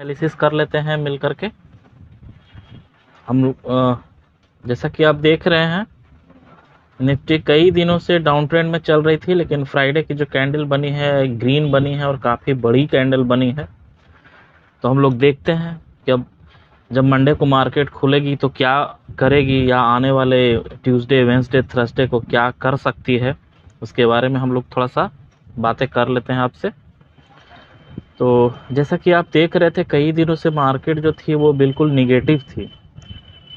Analysis कर लेते हैं मिल करके हम। जैसा कि आप देख रहे हैं, निफ्टी कई दिनों से डाउन ट्रेंड में चल रही थी, लेकिन फ्राइडे की जो कैंडल बनी है ग्रीन बनी है और काफ़ी बड़ी कैंडल बनी है। तो हम लोग देखते हैं कि अब जब मंडे को मार्केट खुलेगी तो क्या करेगी, या आने वाले ट्यूसडे वेंसडे थर्सडे को क्या कर सकती है, उसके बारे में हम लोग थोड़ा सा बातें कर लेते हैं आपसे। तो जैसा कि आप देख रहे थे, कई दिनों से मार्केट जो थी वो बिल्कुल निगेटिव थी,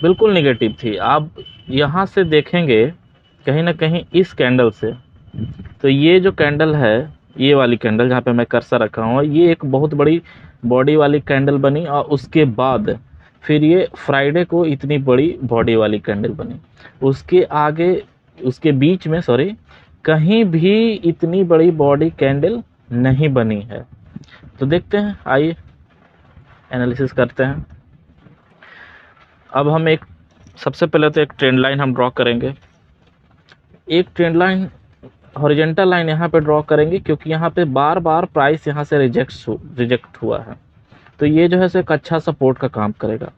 बिल्कुल निगेटिव थी। आप यहाँ से देखेंगे कहीं ना कहीं इस कैंडल से, तो ये जो कैंडल है, ये वाली कैंडल जहाँ पे मैं कर्सर रखा हूँ, ये एक बहुत बड़ी बॉडी वाली कैंडल बनी और उसके बाद फिर ये फ्राइडे को इतनी बड़ी बॉडी वाली कैंडल बनी। उसके आगे, उसके बीच में सॉरी, कहीं भी इतनी बड़ी बॉडी कैंडल नहीं बनी है। तो देखते हैं, आइए एनालिसिस करते हैं। अब हम एक सबसे पहले तो एक ट्रेंड लाइन हम ड्रॉ करेंगे। एक ट्रेंड लाइन हॉरिजॉन्टल लाइन यहाँ पे ड्रॉ करेंगे, क्योंकि यहाँ पे बार बार प्राइस यहाँ से रिजेक्ट हुआ है। तो ये जो है सो एक अच्छा सपोर्ट का काम करेगा।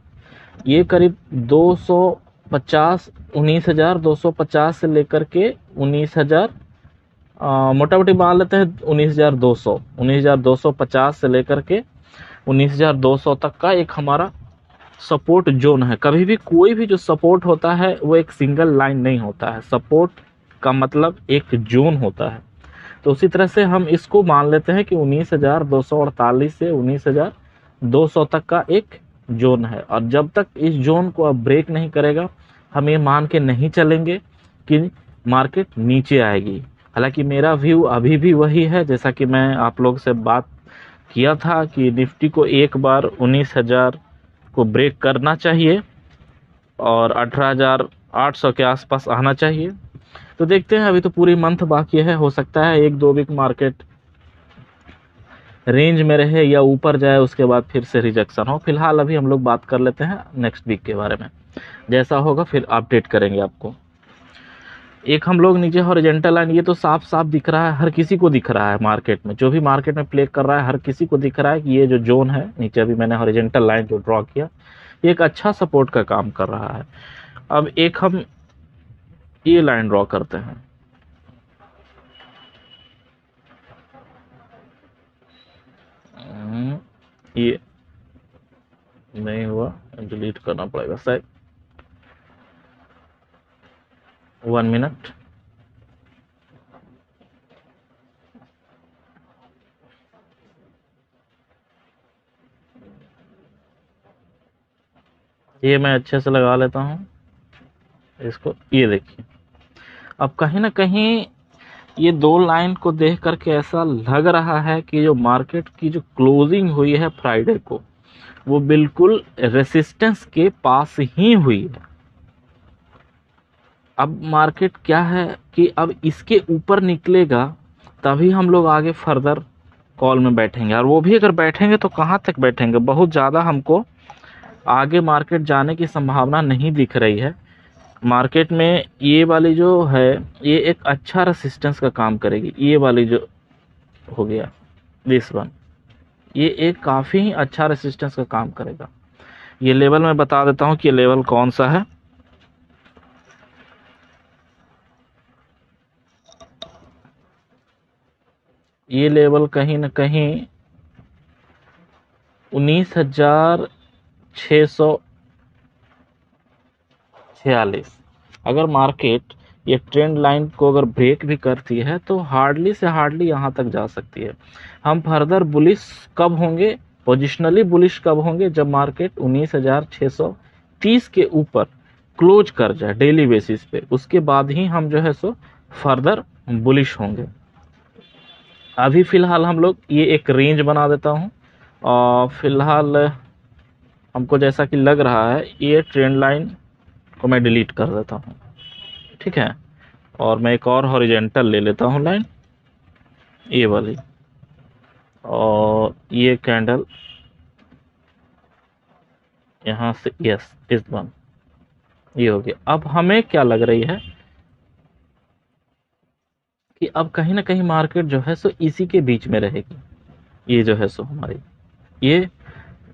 ये करीब 250 19,250 से लेकर के 19,000, मोटा मोटी मान लेते हैं 19,250 से लेकर के 19,200 तक का एक हमारा सपोर्ट जोन है। कभी भी कोई भी जो सपोर्ट होता है वो एक सिंगल लाइन नहीं होता है, सपोर्ट का मतलब एक जोन होता है। तो उसी तरह से हम इसको मान लेते हैं कि 19,248 से 19,200 तक का एक जोन है, और जब तक इस जोन को अब ब्रेक नहीं करेगा, हम ये मान के नहीं चलेंगे कि मार्केट नीचे आएगी। हालांकि मेरा व्यू अभी भी वही है, जैसा कि मैं आप लोग से बात किया था कि निफ्टी को एक बार 19,000 को ब्रेक करना चाहिए और 18,800 के आसपास आना चाहिए। तो देखते हैं, अभी तो पूरी मंथ बाकी है, हो सकता है एक दो वीक मार्केट रेंज में रहे या ऊपर जाए, उसके बाद फिर से रिजेक्शन हो। फिलहाल अभी हम लोग बात कर लेते हैं नेक्स्ट वीक के बारे में, जैसा होगा फिर अपडेट करेंगे आपको। एक हम लोग नीचे हॉरिजॉन्टल लाइन, ये तो साफ साफ दिख रहा है, हर किसी को दिख रहा है मार्केट में, जो भी मार्केट में प्ले कर रहा है हर किसी को दिख रहा है कि ये जो जोन है नीचे, अभी मैंने हॉरिजॉन्टल लाइन जो ड्रॉ किया, ये एक अच्छा सपोर्ट का काम कर रहा है। अब एक हम ये लाइन ड्रॉ करते हैं, ये नहीं हुआ, डिलीट करना पड़ेगा शायद, 1 मिनट। ये मैं अच्छे से लगा लेता हूँ इसको। ये देखिए, अब कहीं ना कहीं ये दो लाइन को देख करके ऐसा लग रहा है कि जो मार्केट की जो क्लोजिंग हुई है फ्राइडे को, वो बिल्कुल रेसिस्टेंस के पास ही हुई है। अब मार्केट क्या है कि अब इसके ऊपर निकलेगा तभी हम लोग आगे फर्दर कॉल में बैठेंगे, और वो भी अगर बैठेंगे तो कहाँ तक बैठेंगे, बहुत ज़्यादा हमको आगे मार्केट जाने की संभावना नहीं दिख रही है। मार्केट में ये वाली जो है, ये एक अच्छा रेसिस्टेंस का काम करेगी। ये वाली जो हो गया दिस वन, ये एक काफ़ी अच्छा रेसिस्टेंस का काम करेगा। ये लेवल मैं बता देता हूँ कि ये लेवल कौन सा है। ये लेवल कहीं ना कहीं 19,646। अगर मार्केट ये ट्रेंड लाइन को अगर ब्रेक भी करती है तो हार्डली से हार्डली यहाँ तक जा सकती है। हम फर्दर बुलिश कब होंगे, पोजिशनली बुलिश कब होंगे, जब मार्केट 19,630 के ऊपर क्लोज कर जाए डेली बेसिस पे, उसके बाद ही हम जो है सो फर्दर बुलिश होंगे। अभी फिलहाल हम लोग ये एक रेंज बना देता हूँ, और फिलहाल हमको जैसा कि लग रहा है ये ट्रेंड लाइन को मैं डिलीट कर देता हूँ, ठीक है। और मैं एक और हॉरिजॉन्टल ले लेता हूँ लाइन, ये वाली, और ये कैंडल यहाँ से, यस इस वन, ये हो गया। अब हमें क्या लग रही है कि अब कहीं ना कहीं मार्केट जो है सो इसी के बीच में रहेगी। ये जो है सो हमारी ये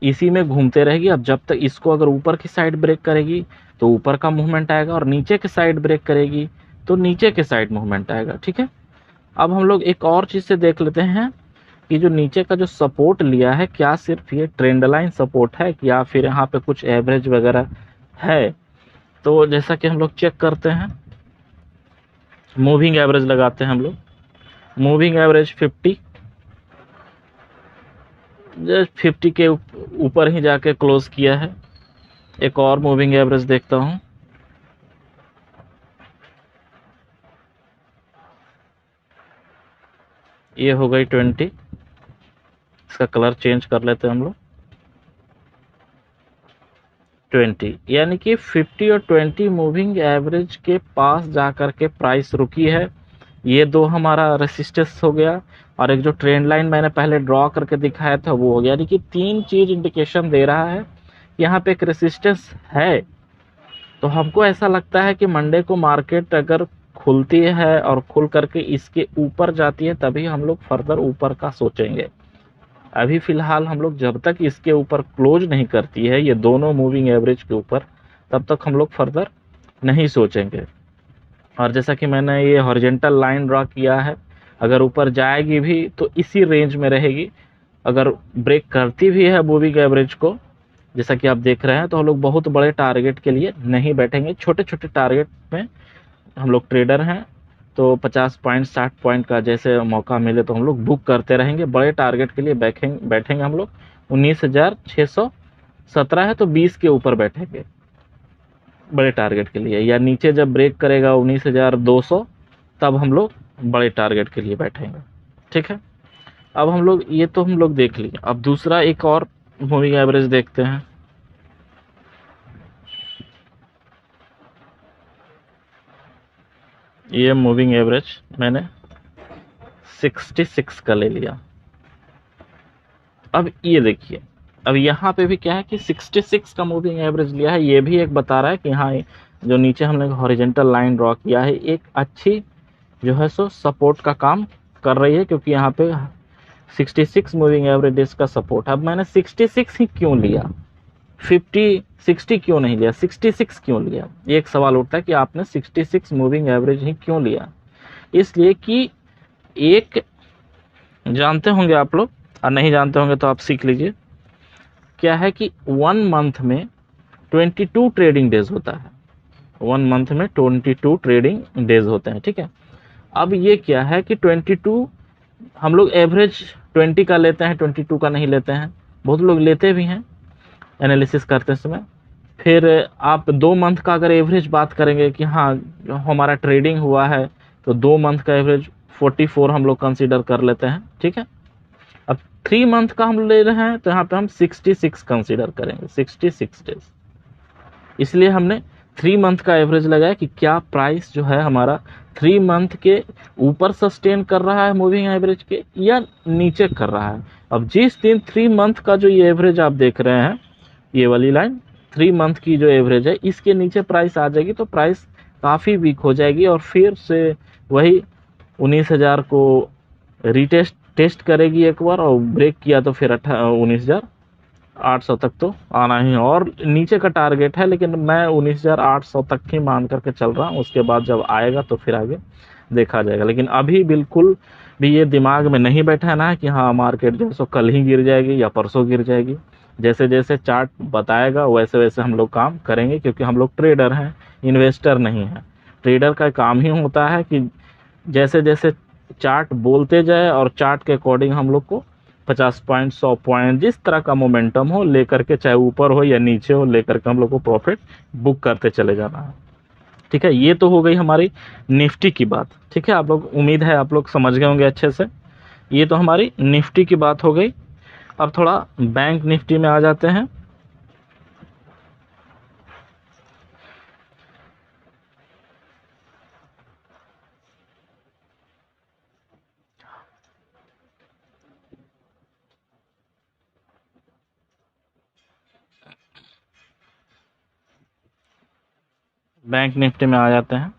इसी में घूमते रहेगी। अब जब तक इसको अगर ऊपर की साइड ब्रेक करेगी तो ऊपर का मूवमेंट आएगा, और नीचे की साइड ब्रेक करेगी तो नीचे के साइड मूवमेंट आएगा। ठीक है, अब हम लोग एक और चीज़ से देख लेते हैं कि जो नीचे का जो सपोर्ट लिया है, क्या सिर्फ ये ट्रेंड लाइन सपोर्ट है या फिर यहाँ पे कुछ एवरेज वगैरह है। तो जैसा कि हम लोग चेक करते हैं, मूविंग एवरेज लगाते हैं हम लोग। मूविंग एवरेज 50, जस्ट 50 के ऊपर ही जाके क्लोज किया है। एक और मूविंग एवरेज देखता हूँ। ये हो गई 20। इसका कलर चेंज कर लेते हैं हम लोग। 20 यानी कि 50 और 20 मूविंग एवरेज के पास जाकर के प्राइस रुकी है। ये दो हमारा रेसिस्टेंस हो गया, और एक जो ट्रेंड लाइन मैंने पहले ड्रॉ करके दिखाया था वो हो गया। यानी कि तीन चीज इंडिकेशन दे रहा है, यहाँ पे एक रेसिस्टेंस है। तो हमको ऐसा लगता है कि मंडे को मार्केट अगर खुलती है और खुल करके इसके ऊपर जाती है तभी हम लोग फर्दर ऊपर का सोचेंगे। अभी फिलहाल हम लोग जब तक इसके ऊपर क्लोज नहीं करती है ये दोनों मूविंग एवरेज के ऊपर, तब तक हम लोग फर्दर नहीं सोचेंगे। और जैसा कि मैंने ये हॉरिजॉन्टल लाइन ड्रॉ किया है, अगर ऊपर जाएगी भी तो इसी रेंज में रहेगी। अगर ब्रेक करती भी है मूविंग एवरेज को, जैसा कि आप देख रहे हैं, तो हम लोग बहुत बड़े टारगेट के लिए नहीं बैठेंगे। छोटे छोटे टारगेट में हम लोग ट्रेडर हैं, तो 50 पॉइंट 60 पॉइंट का जैसे मौका मिले तो हम लोग बुक करते रहेंगे। बड़े टारगेट के लिए बैठेंगे हम लोग 19,617 है तो 20 के ऊपर बैठेंगे बड़े टारगेट के लिए, या नीचे जब ब्रेक करेगा 19,200 तब हम लोग बड़े टारगेट के लिए बैठेंगे। ठीक है, अब हम लोग ये तो हम लोग देख लिए। अब दूसरा एक और मूविंग एवरेज देखते हैं। ये मूविंग एवरेज मैंने 66 का ले लिया। अब ये देखिए, अब यहाँ पे भी क्या है कि 66 का मूविंग एवरेज लिया है। ये भी एक बता रहा है कि हाँ, जो नीचे हमने हॉरिजॉन्टल लाइन ड्रॉ किया है एक अच्छी जो है सो सपोर्ट का काम कर रही है, क्योंकि यहाँ पे 66 मूविंग एवरेज का सपोर्ट। अब मैंने 66 ही क्यों लिया, 50 60 क्यों नहीं लिया, 66 क्यों लिया? ये एक सवाल उठता है कि आपने 66 मूविंग एवरेज ही क्यों लिया। इसलिए कि एक जानते होंगे आप लोग, और नहीं जानते होंगे तो आप सीख लीजिए। क्या है कि 1 मंथ में 22 ट्रेडिंग डेज होता है। 1 मंथ में 22 ट्रेडिंग डेज होते हैं। ठीक है, अब ये क्या है कि 22 हम लोग एवरेज 20 का लेते हैं, 22 का नहीं लेते हैं। बहुत लोग लेते भी हैं एनालिसिस करते समय। फिर आप 2 मंथ का अगर एवरेज बात करेंगे कि हाँ जो हमारा ट्रेडिंग हुआ है, तो 2 मंथ का एवरेज 44 हम लोग कंसीडर कर लेते हैं। ठीक है, अब 3 मंथ का हम ले रहे हैं तो यहाँ पे हम 66 कंसीडर करेंगे, 66 डेज। इसलिए हमने 3 मंथ का एवरेज लगाया कि क्या प्राइस जो है हमारा 3 मंथ के ऊपर सस्टेन कर रहा है मूविंग एवरेज के, या नीचे कर रहा है। अब जिस दिन 3 मंथ का जो ये एवरेज आप देख रहे हैं, ये वाली लाइन 3 मंथ की जो एवरेज है, इसके नीचे प्राइस आ जाएगी तो प्राइस काफ़ी वीक हो जाएगी, और फिर से वही 19,000 को टेस्ट करेगी एक बार, और ब्रेक किया तो फिर 19,800 तक तो आना ही, और नीचे का टारगेट है। लेकिन मैं 19,800 तक ही मान करके चल रहा हूँ। उसके बाद जब आएगा तो फिर आगे देखा जाएगा। लेकिन अभी बिल्कुल भी ये दिमाग में नहीं बैठाना है कि हाँ मार्केट जो है सो कल ही गिर जाएगी या परसों गिर जाएगी। जैसे जैसे चार्ट बताएगा वैसे वैसे हम लोग काम करेंगे, क्योंकि हम लोग ट्रेडर हैं, इन्वेस्टर नहीं हैं। ट्रेडर का काम ही होता है कि जैसे जैसे चार्ट बोलते जाए और चार्ट के अकॉर्डिंग हम लोग को 50 पॉइंट 100 पॉइंट जिस तरह का मोमेंटम हो लेकर के, चाहे ऊपर हो या नीचे हो, लेकर के हम लोग को प्रॉफिट बुक करते चले जाना है। ठीक है, ये तो हो गई हमारी निफ्टी की बात। ठीक है, आप लोग उम्मीद है आप लोग समझ गए होंगे अच्छे से। ये तो हमारी निफ्टी की बात हो गई। अब थोड़ा बैंक निफ्टी में आ जाते हैं। बैंक निफ्टी में आ जाते हैं।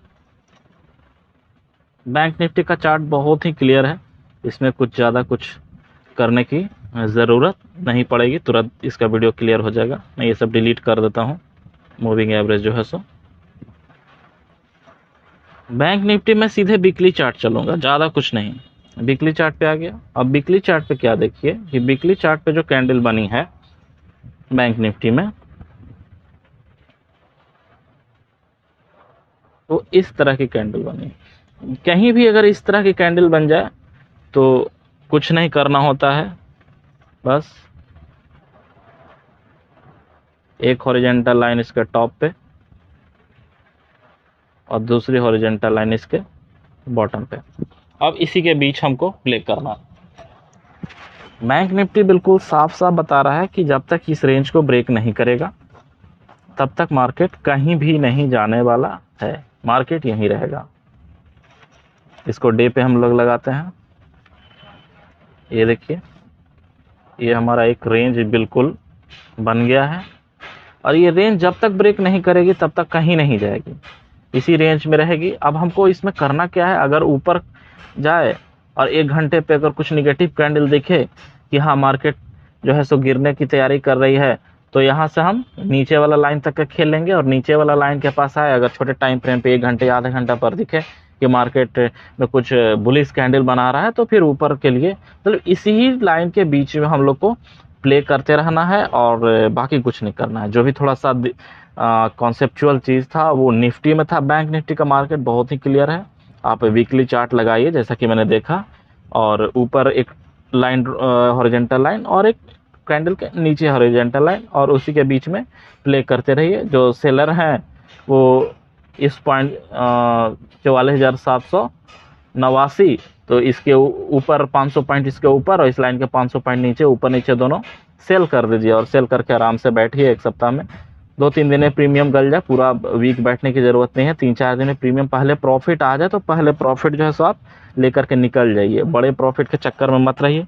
बैंक निफ्टी का चार्ट बहुत ही क्लियर है, इसमें कुछ ज़्यादा कुछ करने की ज़रूरत नहीं पड़ेगी, तुरंत इसका वीडियो क्लियर हो जाएगा। मैं ये सब डिलीट कर देता हूँ, मूविंग एवरेज जो है सो। बैंक निफ्टी में सीधे वीकली चार्ट चलूँगा, ज़्यादा कुछ नहीं। वीकली चार्ट पे आ गया। अब वीकली चार्ट पे क्या देखिए कि वीकली चार्ट पे जो कैंडल बनी है बैंक निफ्टी में, वो इस तरह की कैंडल बनी। कहीं भी अगर इस तरह की कैंडल बन जाए तो कुछ नहीं करना होता है, बस एक हॉरिजॉन्टल लाइन इसके टॉप पे और दूसरी हॉरिजॉन्टल लाइन इसके बॉटम पे। अब इसी के बीच हमको प्ले करना। बैंक निफ्टी बिल्कुल साफ साफ बता रहा है कि जब तक इस रेंज को ब्रेक नहीं करेगा तब तक मार्केट कहीं भी नहीं जाने वाला है, मार्केट यहीं रहेगा। इसको डे पे हम लोग लगाते हैं। ये देखिए, ये हमारा एक रेंज बिल्कुल बन गया है और ये रेंज जब तक ब्रेक नहीं करेगी तब तक कहीं नहीं जाएगी, इसी रेंज में रहेगी। अब हमको इसमें करना क्या है, अगर ऊपर जाए और 1 घंटे पे अगर कुछ निगेटिव कैंडल दिखे कि हाँ मार्केट जो है सो गिरने की तैयारी कर रही है, तो यहाँ से हम नीचे वाला लाइन तक का खेल लेंगे और नीचे वाला लाइन के पास आए, अगर छोटे टाइम फ्रेम पे 1 घंटे आधा घंटा पर दिखे कि मार्केट में कुछ बुलिश कैंडल बना रहा है, तो फिर ऊपर के लिए मतलब इसी ही लाइन के बीच में हम लोग को प्ले करते रहना है और बाकी कुछ नहीं करना है। जो भी थोड़ा सा कॉन्सेप्चुअल चीज़ था वो निफ्टी में था। बैंक निफ्टी का मार्केट बहुत ही क्लियर है। आप वीकली चार्ट लगाइए जैसा कि मैंने देखा, और ऊपर एक लाइन हॉरिजॉन्टल लाइन और एक कैंडल के नीचे हॉरिजॉन्टल लाइन, और उसी के बीच में प्ले करते रहिए। जो सेलर हैं वो इस पॉइंट 44,789, तो इसके ऊपर 500 पॉइंट इसके ऊपर और इस लाइन के 500 पॉइंट नीचे, ऊपर नीचे दोनों सेल कर दीजिए और सेल करके आराम से बैठिए। एक सप्ताह में 2-3 दिन में प्रीमियम गल जाए, पूरा वीक बैठने की ज़रूरत नहीं है। 3-4 दिन में प्रीमियम पहले प्रॉफिट आ जाए तो पहले प्रॉफिट जो है सो आप लेकर के निकल जाइए, बड़े प्रॉफिट के चक्कर में मत रहिए।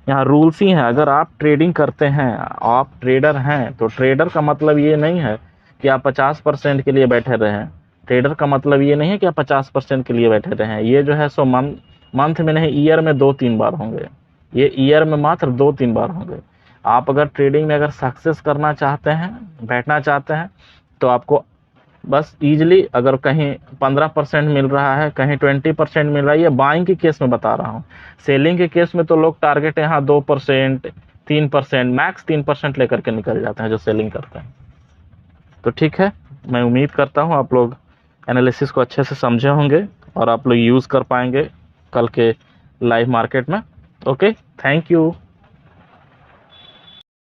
यहाँ रूल्स ही हैं, अगर आप ट्रेडिंग करते हैं, आप ट्रेडर हैं, तो ट्रेडर का मतलब ये नहीं है कि आप 50% के लिए बैठे रहें। ट्रेडर का मतलब ये नहीं है कि आप 50% के लिए बैठे रहें। ये जो है सो मंथ में नहीं, ईयर में 2-3 बार होंगे, ये ईयर में मात्र 2-3 बार होंगे। आप अगर ट्रेडिंग में अगर सक्सेस करना चाहते हैं, बैठना चाहते हैं, तो आपको बस ईजिली, अगर कहीं 15% मिल रहा है, कहीं 20% मिल रहा है, ये बाइंग के केस में बता रहा हूँ। सेलिंग के केस में तो लोग टारगेट यहाँ 2%, 3%, मैक्स 3% लेकर के निकल जाते हैं जो सेलिंग करते हैं। तो ठीक है, मैं उम्मीद करता हूँ आप लोग एनालिसिस को अच्छे से समझे होंगे और आप लोग यूज़ कर पाएंगे कल के लाइव मार्केट में। Okay, thank you.